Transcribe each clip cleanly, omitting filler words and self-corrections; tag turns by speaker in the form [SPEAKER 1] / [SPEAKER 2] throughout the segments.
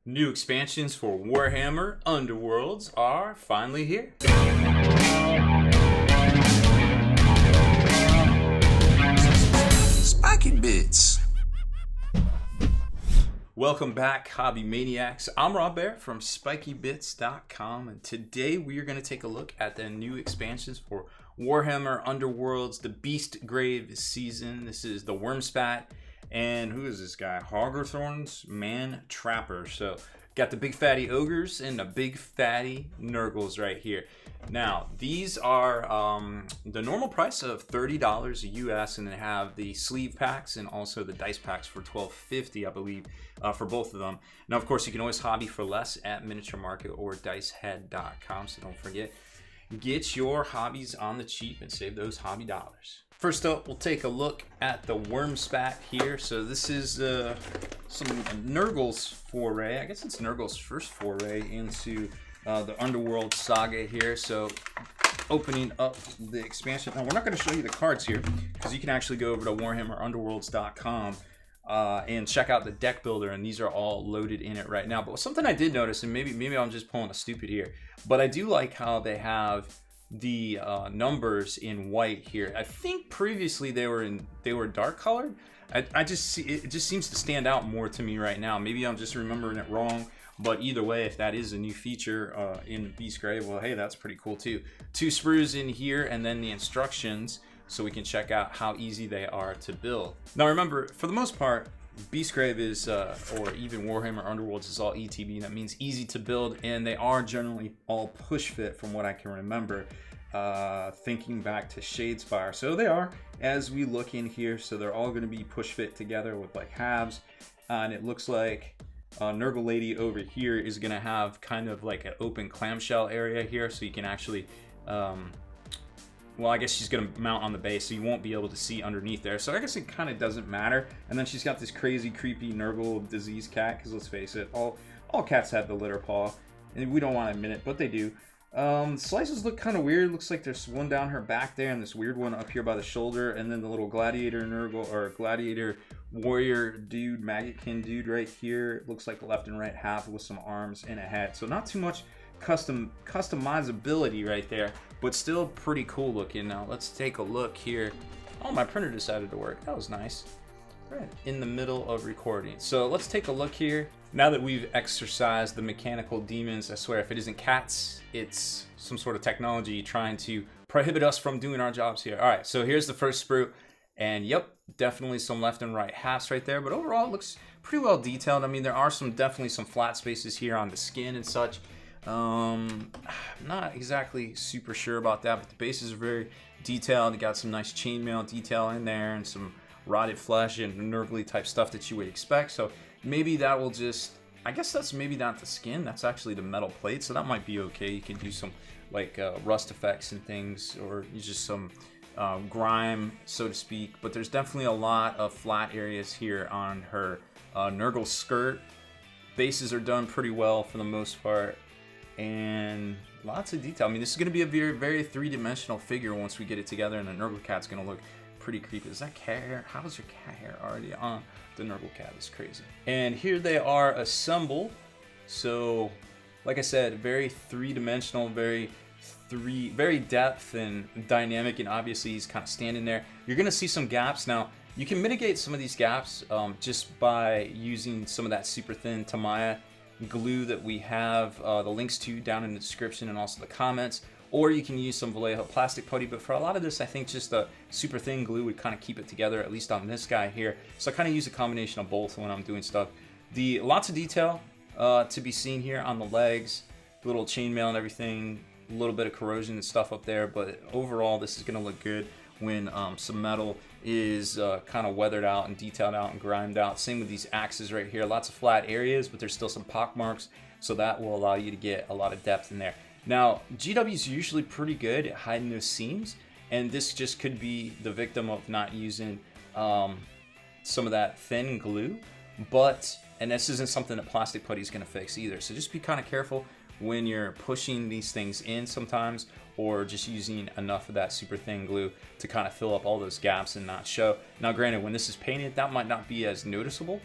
[SPEAKER 1] New expansions for Warhammer Underworlds are finally here.
[SPEAKER 2] Spiky Bits.
[SPEAKER 1] Welcome back, Hobby Maniacs. I'm Baer from SpikyBits.com, and today we are going to take a look at the new expansions for Warhammer Underworlds, the Beastgrave season. This is the Wurmspat, and who is this guy? Hrothgorn's Mantrappers. So, got the big fatty ogres and the big fatty Nurgles right here. Now, these are the normal price of $30 US, and they have the sleeve packs and also the dice packs for $12.50, I believe, for both of them. Now, of course, you can always hobby for less at Miniature Market or dicehead.com, so don't forget, get your hobbies on the cheap and save those hobby dollars. First up, we'll take a look at the Wurmspat here. So this is some Nurgle's foray. I guess it's Nurgle's first foray into the Underworld saga here. So opening up the expansion. Now, we're not going to show you the cards here because you can actually go over to WarhammerUnderworlds.com and check out the deck builder, and these are all loaded in it right now. But something I did notice, and maybe I'm just pulling a stupid here, but I do like how they have the numbers in white here. I think previously they were dark colored. I just see it just seems to stand out more to me right now. Maybe I'm just remembering it wrong, but either way, if that is a new feature in Beastgrave, well, hey, that's pretty cool too. 2 sprues in here, and then the instructions so we can check out how easy they are to build. Now remember, for the most part, Beastgrave is, or even Warhammer Underworlds is all ETB. That means easy to build, and they are generally all push fit from what I can remember, thinking back to Shadespire. So they are, as we look in here, so they're all going to be push fit together with like halves, and it looks like Nurgle Lady over here is going to have kind of like an open clamshell area here, so you can actually well, I guess she's going to mount on the base, so you won't be able to see underneath there. So I guess it kind of doesn't matter. And then she's got this crazy, creepy Nurgle disease cat, because let's face it, all cats have the litter paw. And we don't want to admit it, but they do. Slices look kind of weird. Looks like there's one down her back there, and this weird one up here by the shoulder. And then the little gladiator Nurgle, or gladiator warrior dude, maggotkin dude right here. Looks like the left and right half with some arms and a head. So not too much customizability right there, but still pretty cool looking. Now let's take a look here. Oh, my printer decided to work. That was nice. Right in the middle of recording. So let's take a look here. Now that we've exorcised the mechanical demons, I swear if it isn't cats, it's some sort of technology trying to prohibit us from doing our jobs here. All right, so here's the first sprue, and yep, definitely some left and right halves right there, but overall it looks pretty well detailed. I mean, there are definitely some flat spaces here on the skin and such. Not exactly super sure about that, but the bases are very detailed. You got some nice chainmail detail in there and some rotted flesh and Nurgly type stuff that you would expect. So maybe that will just, I guess that's maybe not the skin, that's actually the metal plate, so that might be okay. You can do some like rust effects and things, or just some grime, so to speak. But there's definitely a lot of flat areas here on her Nurgle skirt. Bases are done pretty well for the most part, and lots of detail. I mean, this is going to be a very, very three-dimensional figure once we get it together, and the Nurgle cat's going to look pretty creepy. Is that cat hair? How is your cat hair already on the Nurgle cat? Is crazy. And here they are assembled. So, like I said, very three-dimensional, very depth and dynamic, and obviously he's kind of standing there. You're going to see some gaps. Now, you can mitigate some of these gaps just by using some of that super thin Tamiya glue that we have the links to down in the description and also the comments, or you can use some Vallejo plastic putty. But for a lot of this, I think just a super thin glue would kind of keep it together, at least on this guy here. So I kind of use a combination of both when I'm doing stuff. Lots of detail to be seen here on the legs, little chainmail and everything, a little bit of corrosion and stuff up there, but overall this is going to look good when some metal is kind of weathered out and detailed out and grimed out. Same with these axes right here. Lots of flat areas, but there's still some pock marks, so that will allow you to get a lot of depth in there. Now, GW is usually pretty good at hiding those seams, and this just could be the victim of not using some of that thin glue, and this isn't something that plastic putty is going to fix either. So just be kind of careful when you're pushing these things in sometimes, or just using enough of that super thin glue to kind of fill up all those gaps and not show. Now granted, when this is painted, that might not be as noticeable,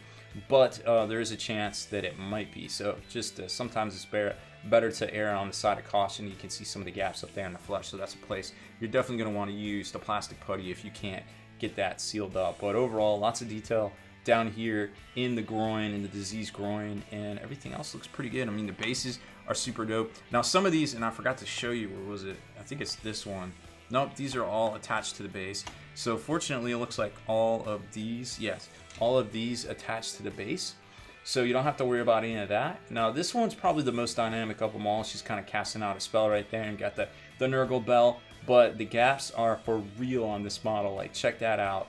[SPEAKER 1] but there is a chance that it might be. So just sometimes it's better to err on the side of caution. You can see some of the gaps up there in the flesh, so that's a place you're definitely going to want to use the plastic putty if you can't get that sealed up. But overall, lots of detail down here in the groin, in the diseased groin, and everything else looks pretty good. I mean, the bases are super dope. Now some of these, and I forgot to show you, where was it? I think it's this one. Nope, these are all attached to the base. So fortunately, it looks like all of these, yes, all of these attached to the base. So you don't have to worry about any of that. Now this one's probably the most dynamic of them all. She's kind of casting out a spell right there and got the Nurgle bell. But the gaps are for real on this model. Like, check that out.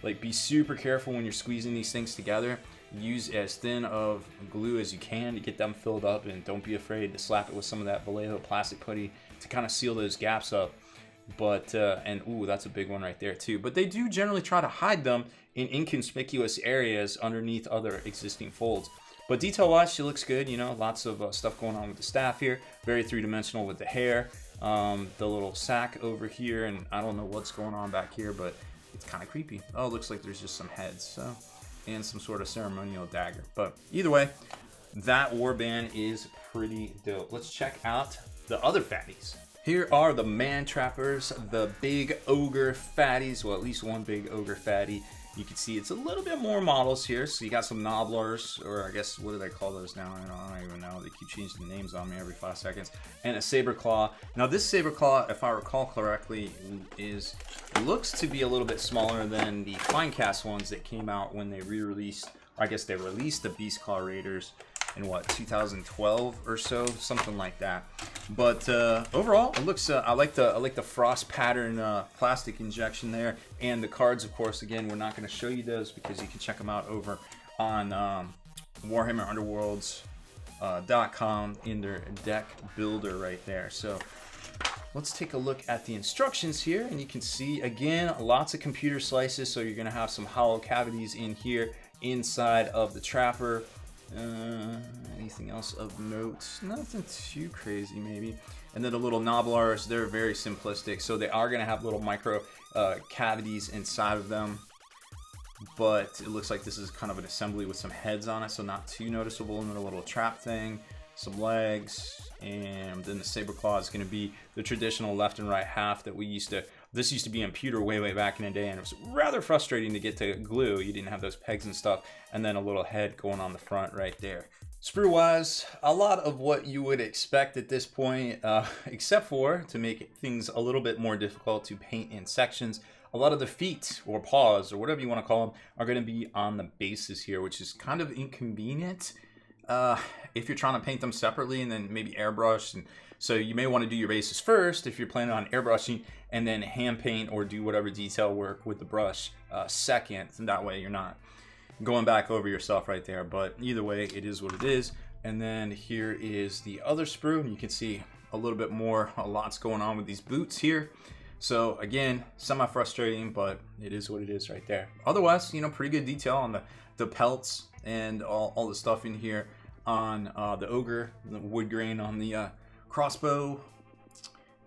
[SPEAKER 1] Like, be super careful when you're squeezing these things together. Use as thin of glue as you can to get them filled up, and don't be afraid to slap it with some of that Vallejo plastic putty to kind of seal those gaps up. But and ooh, that's a big one right there too. But they do generally try to hide them in inconspicuous areas underneath other existing folds. But detail wise, she looks good. You know, lots of stuff going on with the staff here. Very three-dimensional with the hair, the little sack over here, and I don't know what's going on back here, but it's kind of creepy. Oh, it looks like there's just some heads, so, and some sort of ceremonial dagger. But either way, that warband is pretty dope. Let's check out the other fatties. Here are the Mantrappers, the big ogre fatties. Well, at least one big ogre fatty. You can see it's a little bit more models here. So you got some nobblers, or I guess, what do they call those now? I don't even know. They keep changing the names on me every 5 seconds. And a saber claw. Now this saber claw, if I recall correctly, looks to be a little bit smaller than the fine cast ones that came out when they re-released. I guess they released the Beast Claw Raiders in what, 2012 or so, something like that. But overall, it looks. I like the frost pattern plastic injection there, and the cards. Of course, again, we're not going to show you those because you can check them out over on Warhammer Underworlds.com in their deck builder right there. So let's take a look at the instructions here, and you can see again lots of computer slices. So you're going to have some hollow cavities in here inside of the trapper. Anything else of note? Nothing too crazy maybe. And then the little nobblers, they're very simplistic, so they are going to have little micro cavities inside of them, but it looks like this is kind of an assembly with some heads on it, so not too noticeable. And then a little trap thing, some legs, and then the saber claw is going to be the traditional left and right half that we used to. This used to be in pewter way back in the day, and it was rather frustrating to get to glue. You didn't have those pegs and stuff. And then a little head going on the front right there. Sprue wise, a lot of what you would expect at this point, except for to make things a little bit more difficult to paint in sections. A lot of the feet or paws or whatever you want to call them are going to be on the bases here, which is kind of inconvenient if you're trying to paint them separately and then maybe airbrush. And so you may want to do your bases first if you're planning on airbrushing, and then hand paint or do whatever detail work with the brush second, and that way you're not going back over yourself right there. But either way, it is what it is. And then here is the other sprue, and you can see a little bit more, a lot's going on with these boots here. So again, semi-frustrating, but it is what it is right there. Otherwise, you know, pretty good detail on the pelts and all the stuff in here on the ogre, the wood grain on the crossbow,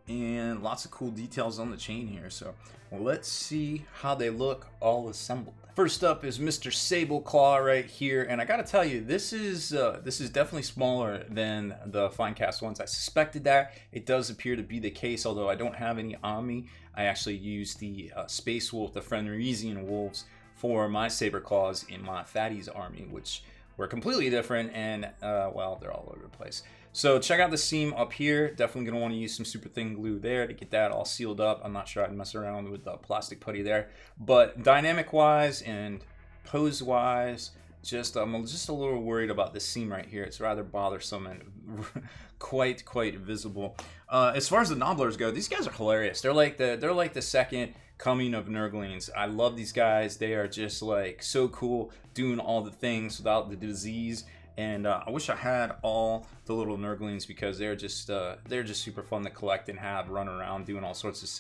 [SPEAKER 1] and lots of cool details on the chain here. So let's see how they look all assembled. First up is Mr. Sable Claw right here, and I gotta tell you, this is definitely smaller than the fine cast ones. I suspected that. It does appear to be the case, although I don't have any on me. I actually used the Space Wolf, the Fenrisian wolves, for my saber claws in my Fatties army, which were completely different, and well, they're all over the place. So check out the seam up here. Definitely going to want to use some super thin glue there to get that all sealed up. I'm not sure I'd mess around with the plastic putty there. But dynamic wise and pose wise, I'm just a little worried about this seam right here. It's rather bothersome and quite visible. As far as the nobblers go, these guys are hilarious. They're like the second coming of Nurglings. I love these guys. They are just like so cool, doing all the things without the disease. And I wish I had all the little Nurglings, because they're just super fun to collect and have run around doing all sorts of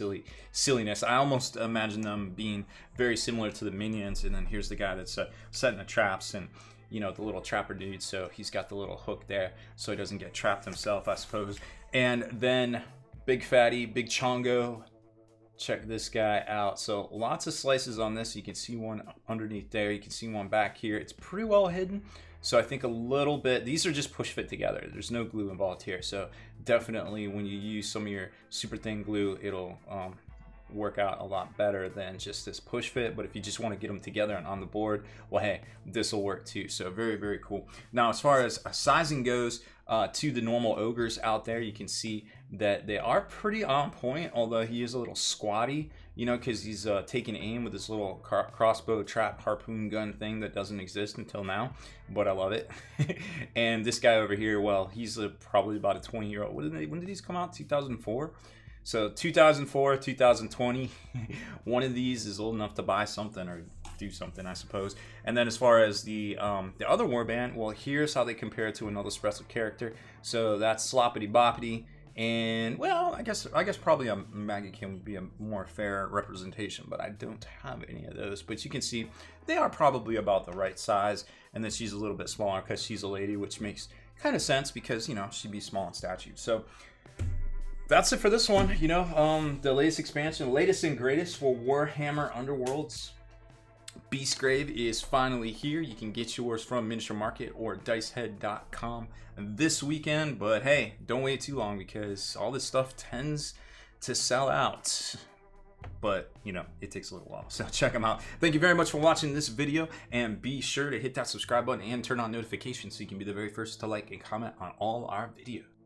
[SPEAKER 1] silliness. I almost imagine them being very similar to the minions. And then here's the guy that's setting the traps, and you know, the little trapper dude. So he's got the little hook there, so he doesn't get trapped himself, I suppose. And then big fatty, big Chongo, check this guy out. So lots of slices on this. You can see one underneath there. You can see one back here. It's pretty well hidden. So I think a little bit, these are just push fit together. There's no glue involved here. So definitely when you use some of your super thin glue, it'll work out a lot better than just this push fit. But if you just want to get them together and on the board, well, hey, this will work too. So very, very cool. Now, as far as sizing goes, to the normal ogres out there, you can see that they are pretty on point, although he is a little squatty, you know, because he's taking aim with this little crossbow trap harpoon gun thing that doesn't exist until now, but I love it. And this guy over here, well, he's probably about a 20-year-old. When did these come out? 2004? So 2004, 2020, one of these is old enough to buy something or do something, I suppose. And then as far as the other warband, well, here's how they compare to another expressive character. So that's Sloppity Boppity, and well, I guess probably a Maggiekin would be a more fair representation, but I don't have any of those. But you can see they are probably about the right size, and then she's a little bit smaller because she's a lady, which makes kind of sense because, you know, she'd be small in stature. So that's it for this one. You know, the latest expansion, the latest and greatest for Warhammer Underworlds. Beastgrave is finally here. You can get yours from Miniature Market or dicehead.com this weekend. But hey, don't wait too long because all this stuff tends to sell out. But, you know, it takes a little while. So check them out. Thank you very much for watching this video. And be sure to hit that subscribe button and turn on notifications so you can be the very first to like and comment on all our videos.